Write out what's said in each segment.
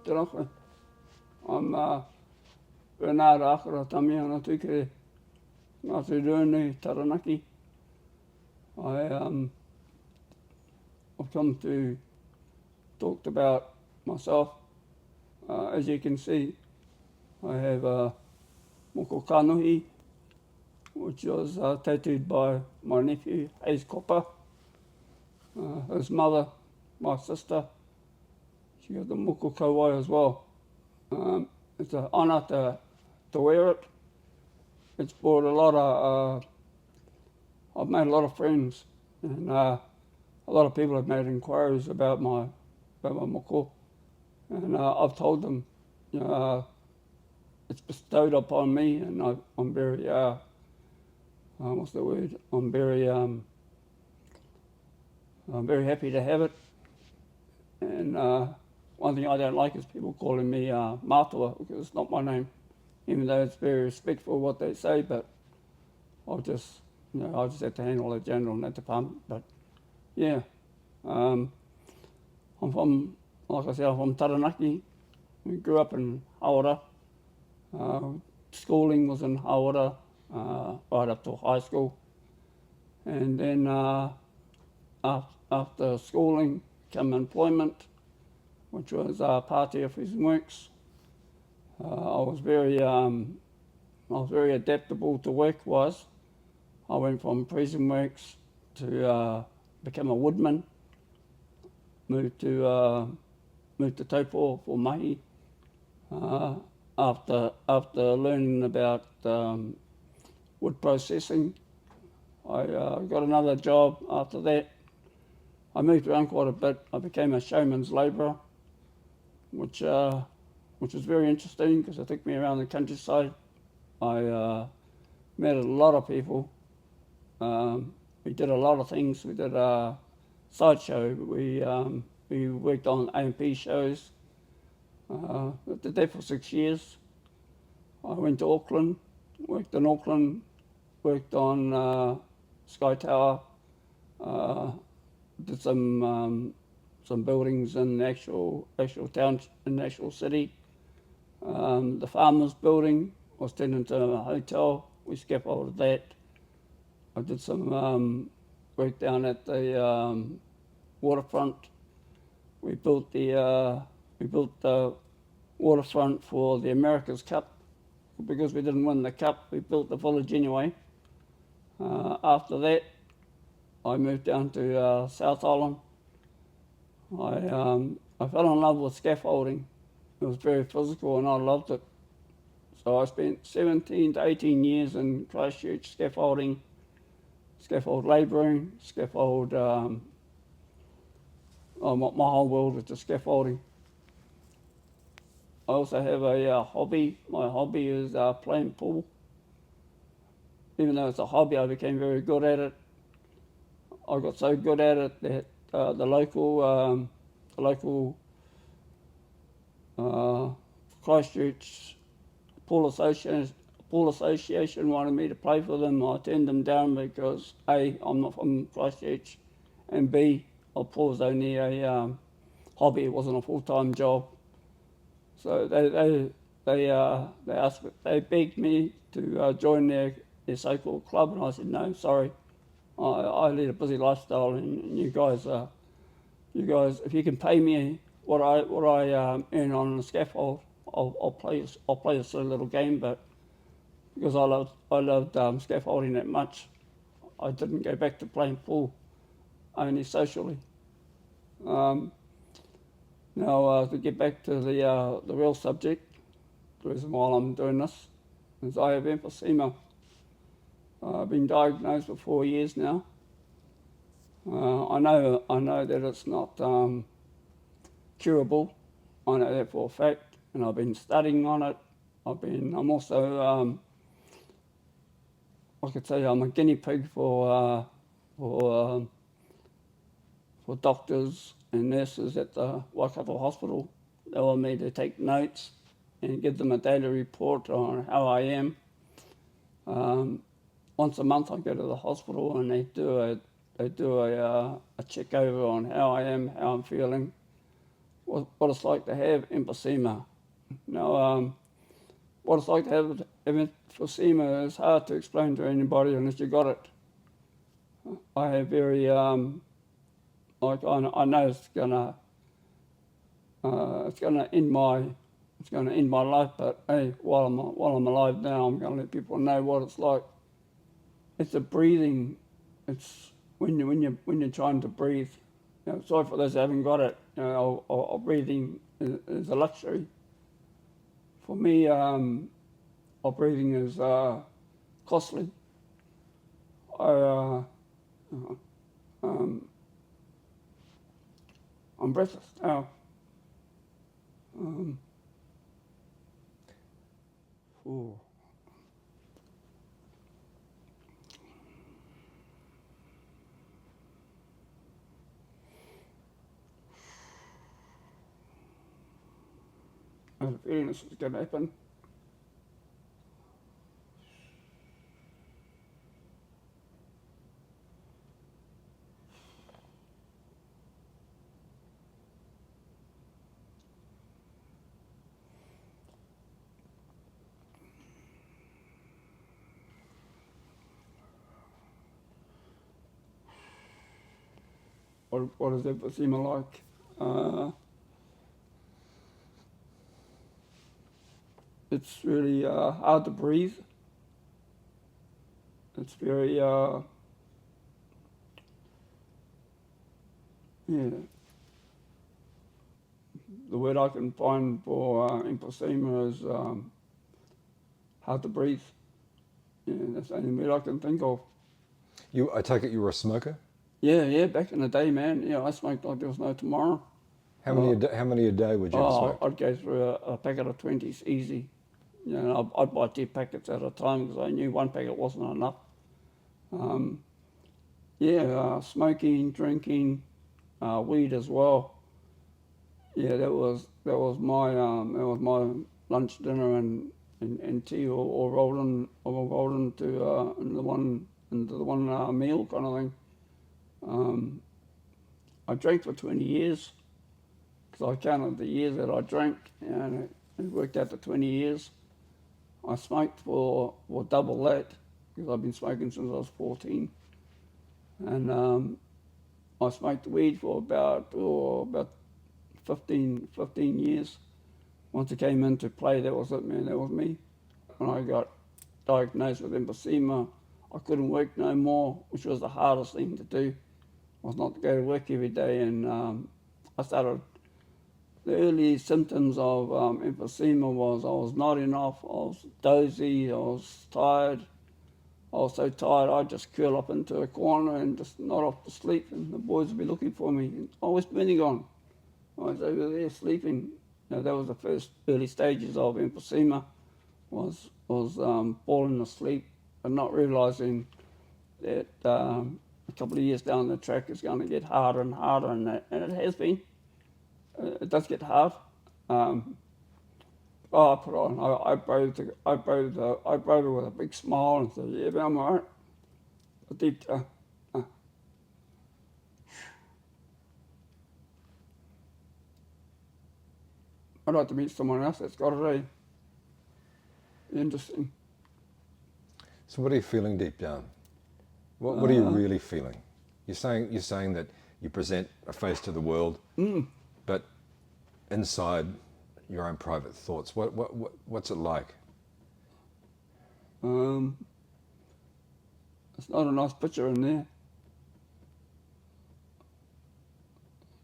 te raka. I'm Bernard Akara Tami ana tuke ngā te rūnei Taranaki. I've come to talk about myself. As you can see, I have a moko kanuhi, which was tattooed by my nephew, Hayes Copper. His mother, my sister, she got the moko kauai as well. It's an honour to wear it. It's brought a lot of, I've made a lot of friends, and a lot of people have made inquiries about my moko, and I've told them, you know, it's bestowed upon me, and I'm very, what's the word? I'm very happy to have it. And one thing I don't like is people calling me Mātua, because it's not my name, even though it's very respectful what they say, but I'll just have to handle it general in that department. But yeah, I'm from, like I said, I'm from Taranaki. We grew up in Hawara. Schooling was in Hawara, right up to high school. And then after schooling came employment, which was Pātea Prison Works. I was very adaptable to work-wise. I went from prison works to become a woodman. Moved to Taupo for mahi. After learning about wood processing, I got another job after that. I moved around quite a bit. I became a showman's labourer, which was very interesting because it took me around the countryside. I met a lot of people. We did a lot of things. We did a sideshow. We worked on A&P shows. I did that for 6 years. I went to Auckland, worked in Auckland, worked on Sky Tower, did some buildings in the actual town, in the actual city. The Farmers Building was turned into a hotel. We scaffolded that. I did some work down at the waterfront. We built the waterfront for the America's Cup. Because we didn't win the cup, we built the village anyway. After that, I moved down to South Island. I fell in love with scaffolding. It was very physical and I loved it. So I spent 17 to 18 years in Christchurch scaffold labouring, my whole world is just scaffolding. I also have a hobby. My hobby is playing pool. Even though it's a hobby, I became very good at it. I got so good at it that the local Christchurch Pool Association wanted me to play for them. I turned them down because A, I'm not from Christchurch, and B, our pool was only a hobby. It wasn't a full-time job. So they begged me to join their so-called club, and I said no, sorry. I lead a busy lifestyle, and you guys, if you can pay me what I earn on the scaffold, I'll play a silly little game. But because I loved scaffolding that much, I didn't go back to playing pool, only socially. Now to get back to the real subject, the reason why I'm doing this is I have emphysema. I've been diagnosed for 4 years now. I know that it's not curable. I know that for a fact, and I've been studying on it. I'm also, I could say I'm a guinea pig for doctors and nurses at the Waikato Hospital. They want me to take notes and give them a daily report on how I am. Once a month I go to the hospital and they do a check over on how I am, how I'm feeling, what it's like to have emphysema. Now, what it's like to have emphysema is hard to explain to anybody unless you got it. I have very, like I know it's gonna end my life. But hey, while I'm alive now, I'm gonna let people know what it's like. It's a breathing. It's when you're trying to breathe. You know, sorry for those who haven't got it. You know, breathing is a luxury. For me, breathing is costly. I, I'm breathless now. Ooh. I had a feeling this was going to happen. What is emphysema like? It's really hard to breathe. It's very, yeah. The word I can find for emphysema is hard to breathe. Yeah, that's the only word I can think of. I take it you were a smoker? Yeah, back in the day, man. Yeah, I smoked like there was no tomorrow. How many a day would you have smoked? I'd go through a packet of 20s easy. You know, I'd buy 2 packets at a time because I knew 1 packet wasn't enough. Smoking, drinking, weed as well. Yeah, that was my lunch, dinner, and tea, or rolled into the one meal kind of thing. I drank for 20 years because I counted the years that I drank, and it worked out to 20 years. I smoked for double that because I've been smoking since I was 14, and I smoked weed for about 15 years. Once it came into play, that was it, man. That was me. When I got diagnosed with emphysema, I couldn't work no more, which was the hardest thing to do. Was not to go to work every day, and I started. The early symptoms of emphysema was I was nodding off, I was dozy, I was tired. I was so tired I'd just curl up into a corner and just nod off to sleep, and the boys would be looking for me. Oh, where's Benny gone? I was over there sleeping. That was the first early stages of emphysema. Was falling asleep and not realising that a couple of years down the track it's going to get harder and harder, and it has been. It does get hard. I put on. I bathed her with a big smile and said, "Yeah, but I'm all right." A deep. I'd like to meet someone else that's got it. Interesting. So what are you feeling deep down? What are you really feeling? You're saying that you present a face to the world, but inside your own private thoughts, what's it like? It's not a nice picture in there.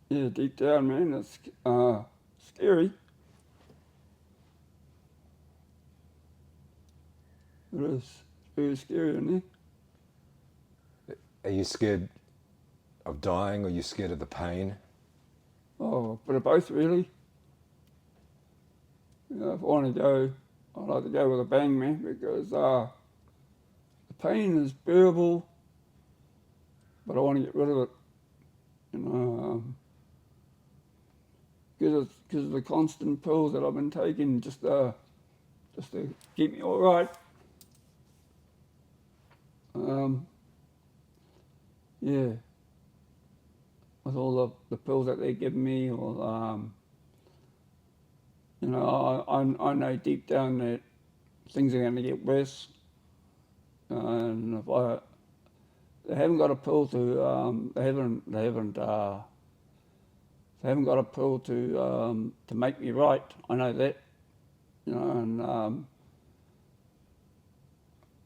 Yeah, deep down, man, it's scary. It is very scary in there. Are you scared of dying, or are you scared of the pain? Oh, a bit of both, really. You know, if I want to go, I'd like to go with a bang, man, because the pain is bearable, but I want to get rid of it. You know, because of the constant pills that I've been taking just to keep me all right. Yeah, with all the pills that they're giving me, or You know, I know deep down that things are going to get worse, and if they haven't got a pill to, they haven't got a pill to make me right. I know that, you know, and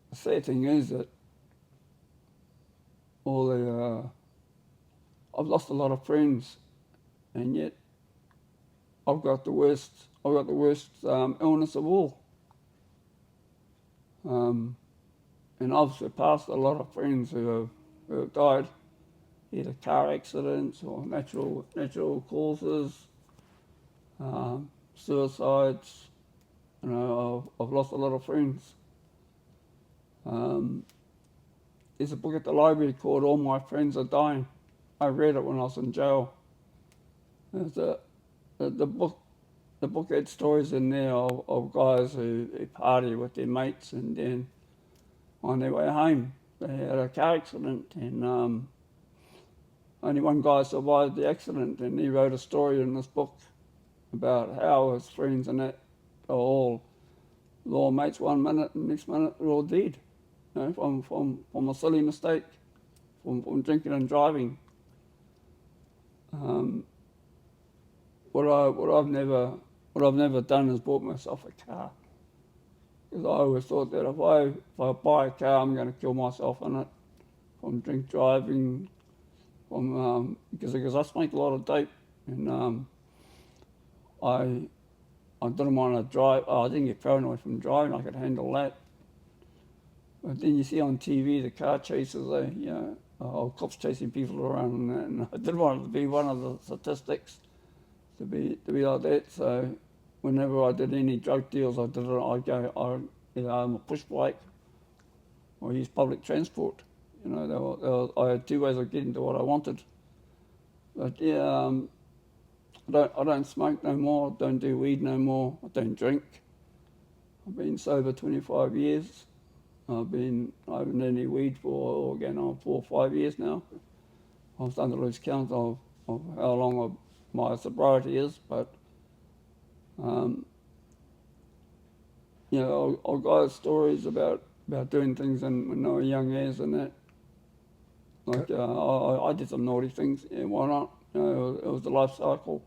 the sad thing is that all the I've lost a lot of friends, and yet I've got the worst illness of all. And I've surpassed a lot of friends who have died, either car accidents or natural causes, suicides. You know, I've lost a lot of friends. There's a book at the library called All My Friends Are Dying. I read it when I was in jail. The book had stories in there of guys who party with their mates, and then on their way home they had a car accident, and only one guy survived the accident, and he wrote a story in this book about how his friends and that are all mates one minute, and next minute they're all dead. You know, from a silly mistake, from drinking and driving. What I've never done is bought myself a car, because I always thought that if I buy a car, I'm going to kill myself in it from drink driving, because I smoked a lot of dope, and I didn't want to drive. I didn't get paranoid from driving. I could handle that. But then you see on TV the car chases, cops chasing people around, and I didn't want it to be one of the statistics to be like that. So whenever I did any drug deals, I'd go either on a push bike or use public transport. You know, I had two ways of getting to what I wanted. But yeah, I don't smoke no more. I don't do weed no more. I don't drink. I've been sober 25 years. I haven't had any weed for 4 or 5 years now. I was starting to lose count of how long my sobriety is, but you know, I've got stories about doing things when I was young as and that. Like I did some naughty things. Yeah, why not? You know, it was the life cycle.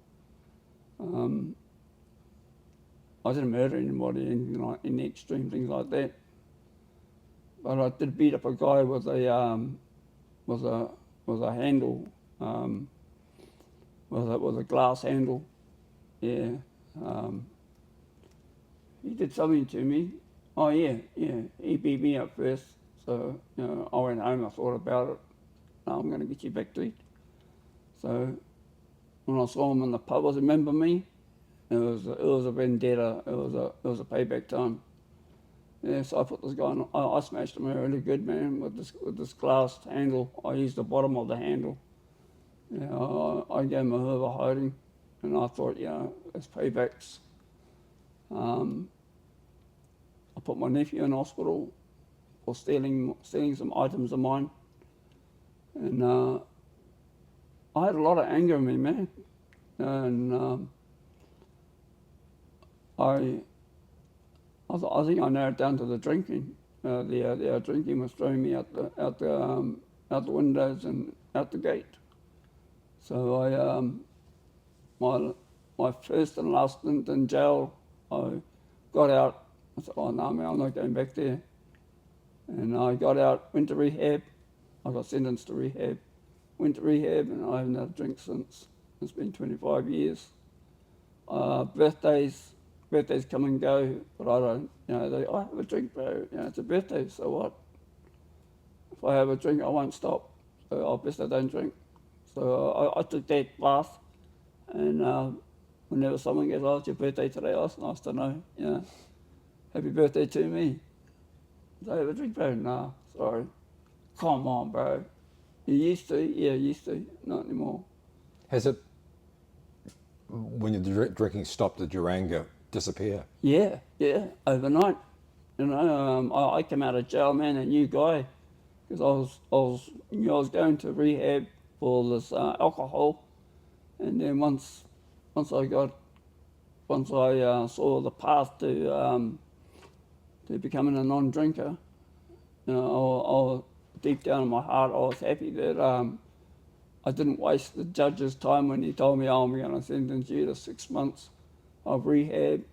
I didn't murder anybody, anything like any extreme things like that. But I did beat up a guy with a handle, with a glass handle. Yeah. He did something to me. Oh yeah. He beat me up first. So you know, I went home. I thought about it. No, I'm going to get you back to it. So when I saw him in the pub, I remember me. It was a vendetta. It was a payback time. Yeah, so I put this guy on. I smashed him really good, man, with this glass handle. I used the bottom of the handle. Yeah, I gave him a hell of a hiding, and I thought, you know, it's paybacks. I put my nephew in hospital for stealing some items of mine, and I had a lot of anger in me, man, and I think I narrowed down to the drinking. The drinking was throwing me out the windows and out the gate. So my first and last stint in jail, I got out. I said, oh no, man, I'm not going back there. And I got out, went to rehab. I got sentenced to rehab. Went to rehab, and I haven't had a drink since. It's been 25 years. Birthdays come and go, but I don't, you know, I have a drink, bro. You know, it's a birthday, so what? If I have a drink, I won't stop. So I best I don't drink. So I took that bath, and whenever someone goes, oh, it's your birthday today, oh, it's nice to know, you know, happy birthday to me. Do I have a drink, bro? Nah, sorry. Come on, bro. You used to? Yeah, used to. Not anymore. Has it, when your drinking stopped, did your anger disappear? Yeah, overnight. You know, I came out of jail, man, a new guy, because I was going to rehab for this alcohol, and then once I got saw the path to becoming a non-drinker, you know, deep down in my heart, I was happy that I didn't waste the judge's time when he told me, oh, I'm going to sentence you to 6 months of rehab.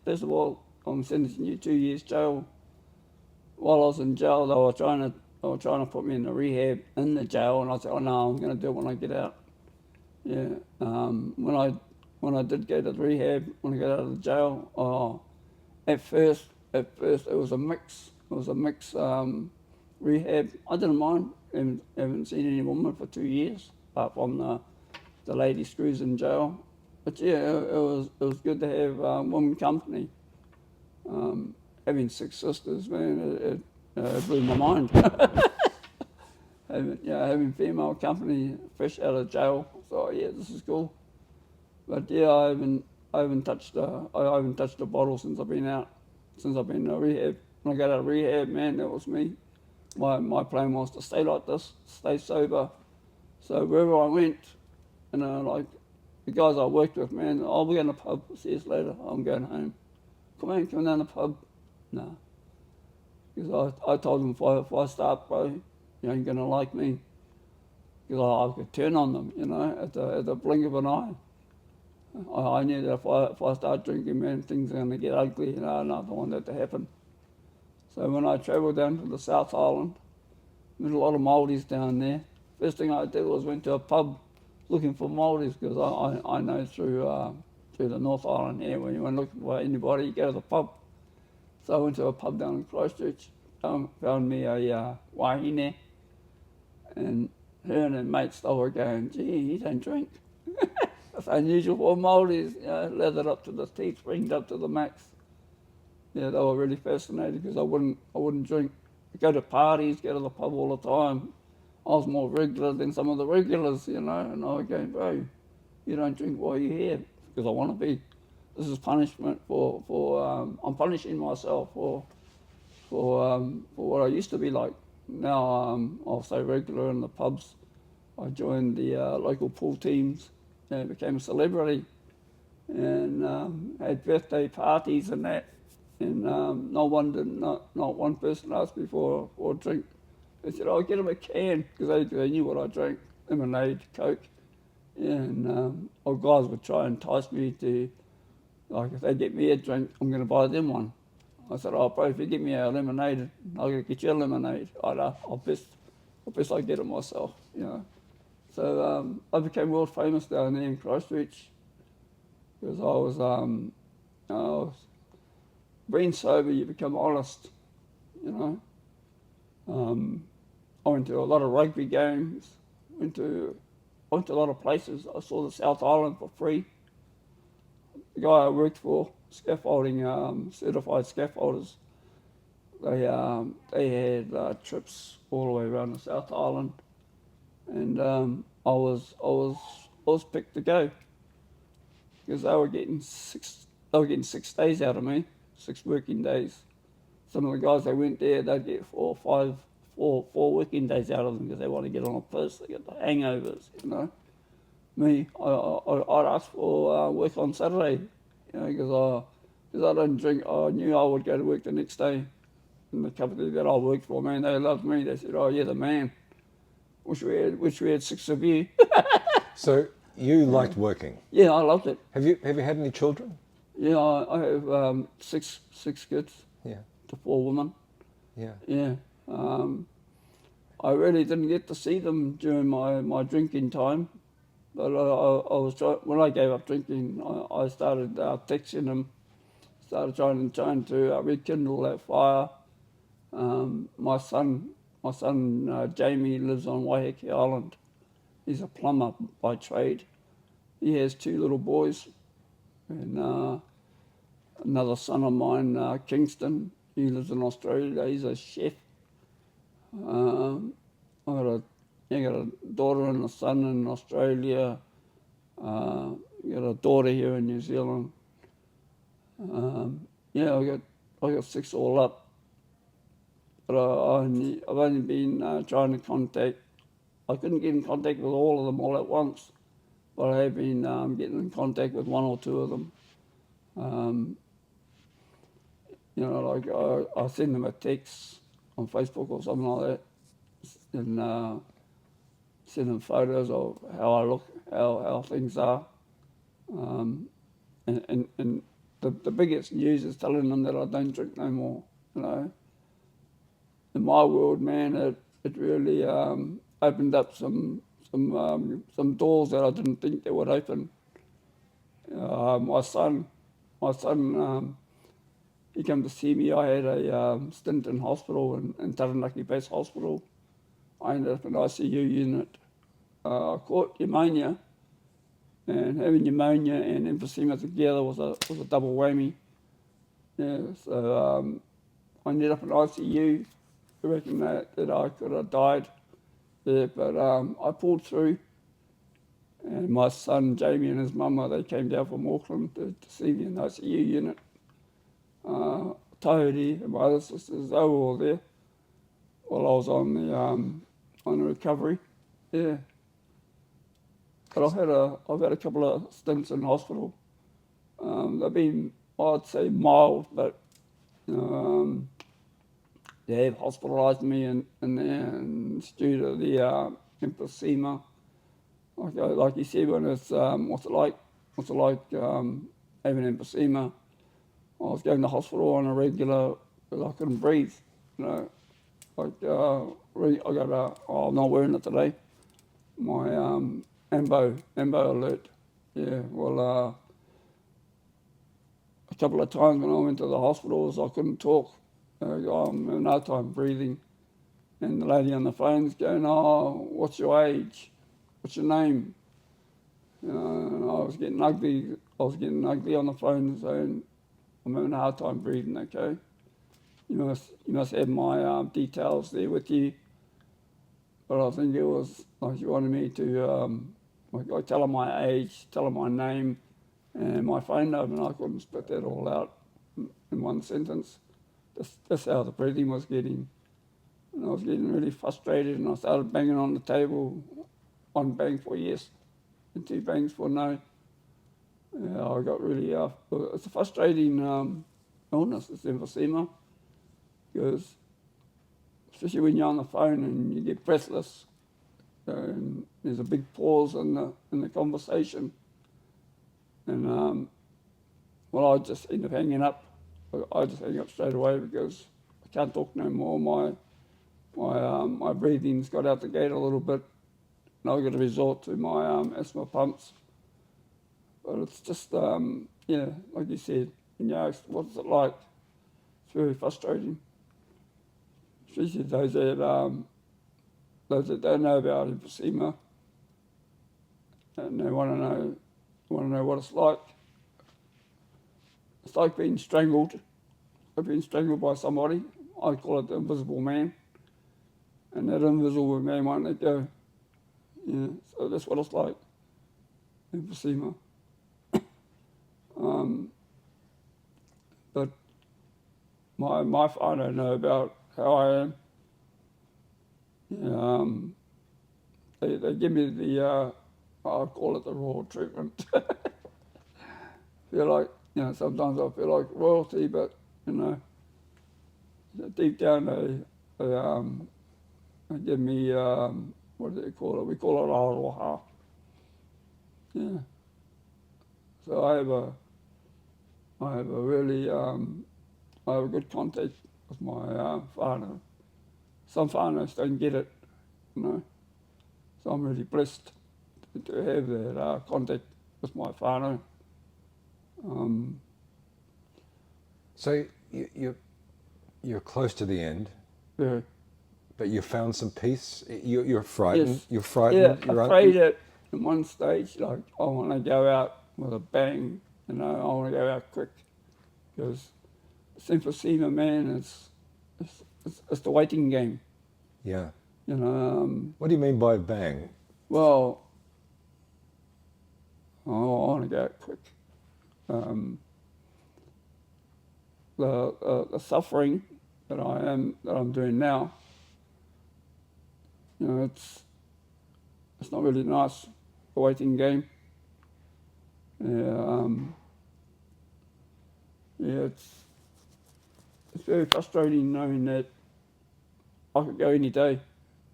First of all, I'm sentencing you 2 years jail. While I was in jail, they were trying to put me in the rehab in the jail, and I said, oh no, I'm going to do it when I get out. Yeah. When I did go to the rehab, when I got out of the jail, at first it was a mix. It was a mix rehab. I didn't mind. Haven't seen any woman for 2 years, apart from the lady screws in jail. But yeah, it was good to have women company. Having 6 sisters, man, it blew my mind. Having female company fresh out of jail. So yeah, this is cool. But yeah, I haven't touched a bottle since I've been out. Since I've been in rehab. When I got out of rehab, man, that was me. My plan was to stay like this, stay sober. So wherever I went, you know, like the guys I worked with, man, I'll be in the pub. See you later. I'm going home. Come down the pub. No. Because I told them if I start, bro, you ain't gonna like me. Because I could turn on them, you know, at the blink of an eye. I knew that if I start drinking, man, things are gonna get ugly, you know, and I don't want that to happen. So when I travelled down to the South Island, met a lot of Māoris down there. First thing I did was went to a pub looking for Māoris, because I know through the North Island here, when you went looking for anybody, you go to the pub. So I went to a pub down in Christchurch, found me a wahine, and her and her mates, they were going, gee, you don't drink. That's unusual for Māoris, you know, leathered up to the teeth, ringed up to the max. Yeah, they were really fascinated because I wouldn't drink. I'd go to parties, go to the pub all the time. I was more regular than some of the regulars, you know, and I was going, bro, you don't drink while you're here, because I want to be. This is punishment for I'm punishing myself for what I used to be like. Now I'll stay regular in the pubs. I joined the local pool teams and became a celebrity, and had birthday parties and that. And not one person asked me for a drink. They said, "Oh, get them a can," because they knew what I drank: lemonade, Coke. And our guys would try and entice me to, like, if they get me a drink, I'm going to buy them one. I said, "Oh, bro, if you get me a lemonade, I'm going to get you a lemonade." I'll best I get it myself, you know. So I became world famous down there in Christchurch because I was being sober. You become honest, you know. I went to a lot of rugby games. Went to a lot of places. I saw the South Island for free. The guy I worked for, scaffolding, certified scaffolders, they had trips all the way around the South Island, and I was picked to go because they were getting 6 days out of me, 6 working days. Some of the guys that went there, they'd get 4 working days out of them because they want to get on a piss, they get the hangovers, you know. Me, I'd ask for work on Saturday, you know, because I don't drink. I knew I would go to work the next day. And the company that I worked for, man, they loved me. They said, "Oh, you're the man." Wish we had 6 of you. So you liked working? Yeah, I loved it. Have you had any children? Yeah, I have 6 kids. Yeah. To 4 women. Yeah. Yeah. I really didn't get to see them during my drinking time. But I was when I gave up drinking, I started texting them, started trying to rekindle that fire. My son Jamie lives on Waiheke Island. He's a plumber by trade. He has 2 little boys, and another son of mine, Kingston. He lives in Australia. He's a chef. I got a daughter and a son in Australia. I got a daughter here in New Zealand. I got 6 all up. But I've only been trying to contact. I couldn't get in contact with all of them all at once, but I have been getting in contact with 1 or 2 of them. Um, you know, like I send them a text on Facebook or something like that, and send them photos of how I look, how things are. Um, and the biggest news is telling them that I don't drink no more. You know, in my world, man, it really opened up some doors that I didn't think they would open. My son, he came to see me. I had a stint in hospital in Taranaki Base Hospital. I ended up in ICU unit. I caught pneumonia, and having pneumonia and emphysema together was a double whammy. Yeah, so I ended up in ICU. I reckon that I could have died there, but I pulled through. And my son Jamie and his mama, they came down from Auckland to see me in the ICU unit. Tahiti and my other sisters, they were all there while I was on the recovery. Yeah, but I've had a couple of stints in hospital. They've been, I'd say, mild, but you know, they have hospitalised me in there, and it's due to the emphysema. Like you said, when it's what's it like having emphysema. I was going to hospital on a regular because I couldn't breathe. You know, like I got I'm not wearing it today. My ambo alert. Yeah, well, a couple of times when I went to the hospitals, I couldn't talk. I'm having a hard time breathing. And the lady on the phone's going, "Oh, what's your age? What's your name?" You know, and I was getting ugly. I was getting ugly on the phone, saying, "I'm having a hard time breathing." Okay, you must have my details there with you. But I think it was like you wanted me to like tell her my age, tell her my name, and my phone number, and I couldn't spit that all out in one sentence. That's how the breathing was getting. And I was getting really frustrated, and I started banging on the table, one bang for yes, and two bangs for no. Yeah, I got really, it's a frustrating illness, it's emphysema, because especially when you're on the phone and you get breathless, and there's a big pause in the conversation, and well, I just end up hanging up. I just hang up straight away because I can't talk no more. My breathing's got out the gate a little bit, and I've got to resort to my asthma pumps. But it's just, yeah, like you said, when you ask what's it like, it's very frustrating. Especially those that don't know about emphysema, and they want to know what it's like. It's like being strangled. I've been strangled by somebody. I call it the invisible man. And that invisible man won't let go. Yeah, so that's what it's like, emphysema. But my whānau know about how I am. Yeah, they give me the, I call it the royal treatment. Feel like, sometimes I feel like royalty, but, deep down they give me, what do they call it? We call it aroha. Yeah. So I have a really, I have a good contact with my whānau. Some whānau don't get it, So I'm really blessed to have that contact with my whānau. So you're close to the end. Yeah. But you found some peace. You're frightened. Yes. You're frightened. Yeah, You're afraid at one stage, like I want to go out with a bang. I want to go out quick because emphysema, man, it's the waiting game. Yeah. What do you mean by bang? Well, I want to go out quick. The suffering that I'm doing now, it's not really nice, the waiting game. Yeah, yeah, it's very frustrating knowing that I could go any day.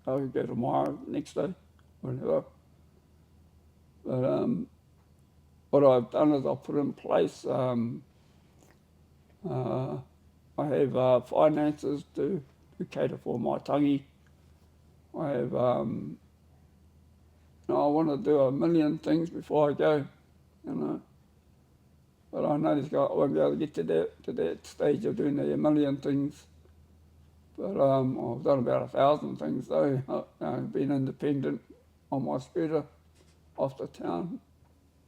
I could go tomorrow, next day, whatever. But what I've done is I've put in place, I have finances to cater for my tangi. I have, I want to do a million things before I go, you know. But I know this guy, I won't be able to get to that stage of doing a million things. But I've done about 1,000 things though. I've been independent on my scooter off the town.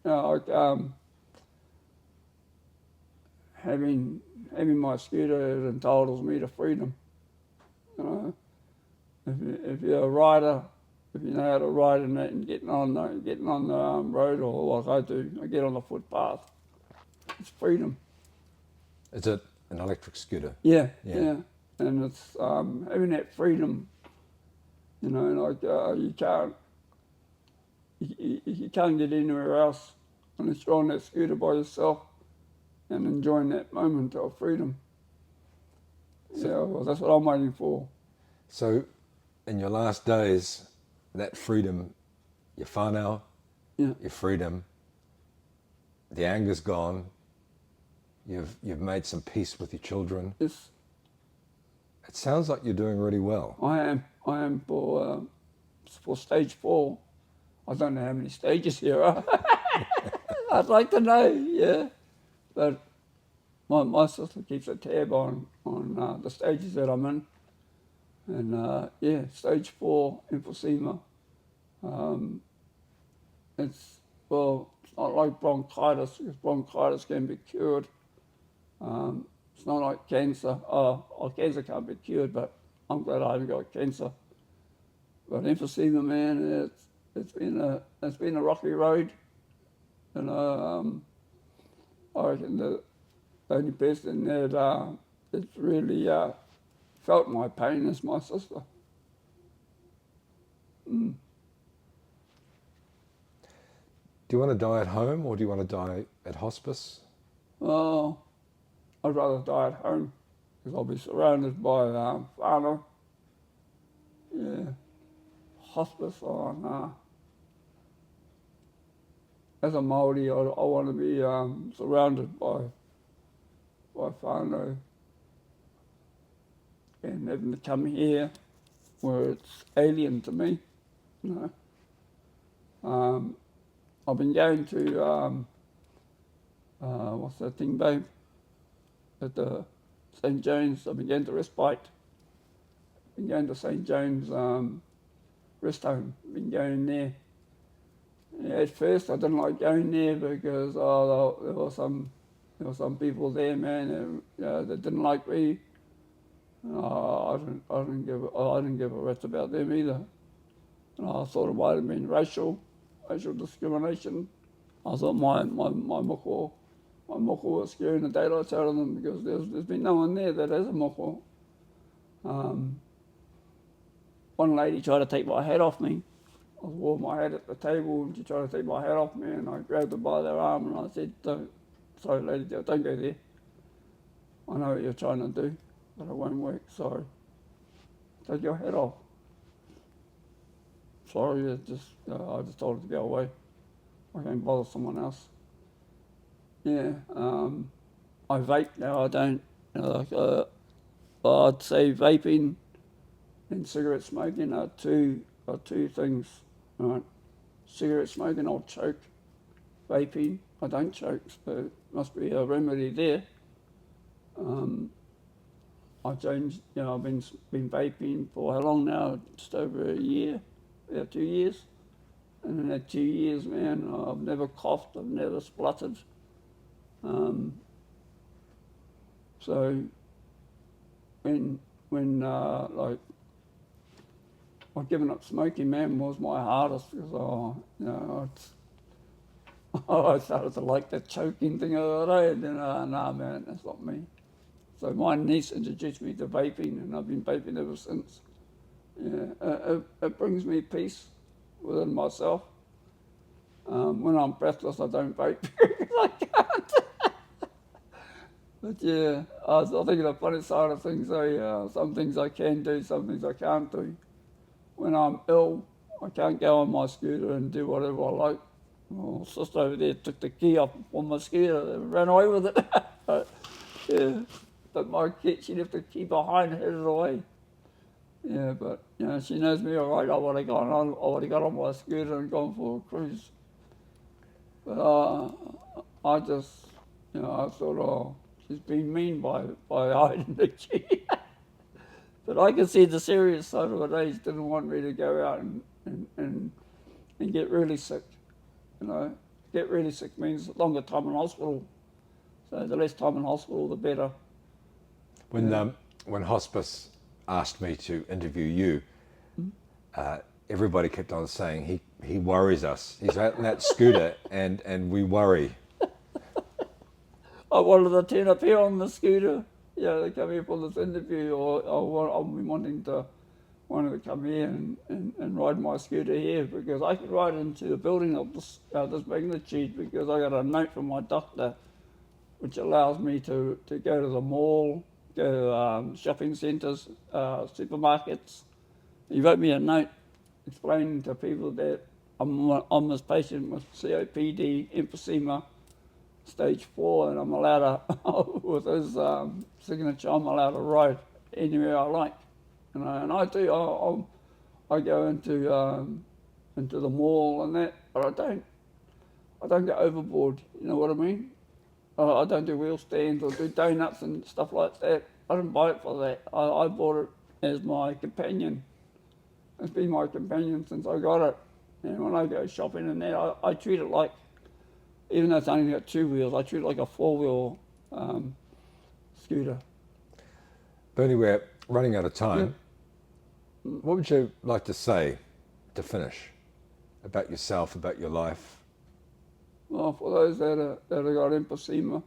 You know, like, having my scooter, it entitles me to freedom. You know, if you're a rider, if you know how to ride in that and getting on the road, or like I do, I get on the footpath. It's freedom. Is it an electric scooter? Yeah. And it's having that freedom. You know, like you can't get anywhere else unless you're on that scooter by yourself and enjoying that moment of freedom. So, yeah, well, that's what I'm waiting for. So, in your last days, that freedom, your whānau, Yeah. your freedom, the anger's gone. You've made some peace with your children. Yes, It sounds like you're doing really well. I am for stage 4. I don't know how many stages here are. I'd like to know, yeah. But my sister keeps a tab on the stages that I'm in. And yeah, stage 4 emphysema. It's not like bronchitis, because bronchitis can be cured. It's not like cancer. Cancer can't be cured, but I'm glad I haven't got cancer. But emphysema, man, it's been a rocky road. And I reckon the only person that that's really felt my pain is my sister. Mm. Do you want to die at home or do you want to die at hospice? Oh, I'd rather die at home because I'll be surrounded by whānau. Yeah, hospice on. As a Māori, I want to be surrounded by whānau, and having to come here where it's alien to me, you know. I've been going to what's that thing, babe? At the St. John's. I've been going to respite. Been going to St. John's rest home. Been going there. Yeah, at first I didn't like going there because there were some people there, man, that didn't like me. I didn't give a rat's about them either. And I thought it might have been racial discrimination. I thought my moko was scaring the daylights out of them because there's been no one there that has a moko. One lady tried to take my hat off me. I was wearing my hat at the table and she tried to take my hat off me, and I grabbed her by the arm and I said, sorry lady, don't go there. I know what you're trying to do, but it won't work, sorry. Take your hat off. Sorry, I just told her to go away. I can't bother someone else. Yeah, I vape now, I don't. I'd say vaping and cigarette smoking are two things. Right? Cigarette smoking, I'll choke. Vaping, I don't choke, so must be a remedy there. I've changed, I've been vaping for how long now? Just over a year, about 2 years. And in that 2 years, man, I've never coughed, I've never spluttered. So when like I've given up smoking, man, was my hardest because I started to like that choking thing the other day, and then nah, man, that's not me. So my niece introduced me to vaping, and I've been vaping ever since. Yeah, it brings me peace within myself. When I'm breathless, I don't vape. I can't. But yeah, I think the funny side of things, some things I can do, some things I can't do. When I'm ill, I can't go on my scooter and do whatever I like. My sister over there took the key off on my scooter and ran away with it. But, yeah, but my kid, she'd have to keep behind and headed away. Yeah, but you know, she knows me all right. I would have got on my scooter and gone for a cruise. But I just, you know, I thought, oh, she's been mean by hiding the key. But I could see the serious side of it. They didn't want me to go out and get really sick. You know, get really sick means longer time in hospital. So the less time in hospital, the better. When Hospice asked me to interview you, everybody kept on saying he worries us. He's out in that scooter and we worry. I wanted to turn up here on the scooter. Yeah, they come here for this interview, or I'll be wanting to come here and ride my scooter here because I could ride into the building of this magnitude because I got a note from my doctor which allows me to go to the mall, go to shopping centres, supermarkets. He wrote me a note explaining to people that I'm this patient with COPD, emphysema, stage 4, and I'm allowed to, with his signature, I'm allowed to ride anywhere I like. You know, and I do. I go into the mall and that, but I don't go overboard. You know what I mean? I don't do wheel stands or do donuts and stuff like that. I didn't buy it for that. I bought it as my companion. It's been my companion since I got it. And when I go shopping and that, I treat it like, even though it's only got 2 wheels, I treat it like a 4-wheel scooter. Bernie, we're running out of time. Yeah. What would you like to say to finish about yourself, about your life? Well, for those that have got emphysema,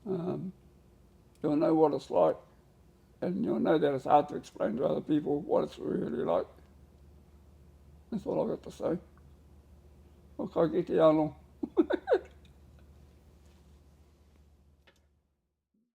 you'll know what it's like, and you'll know that it's hard to explain to other people what it's really like. That's all I've got to say. I'll get you along.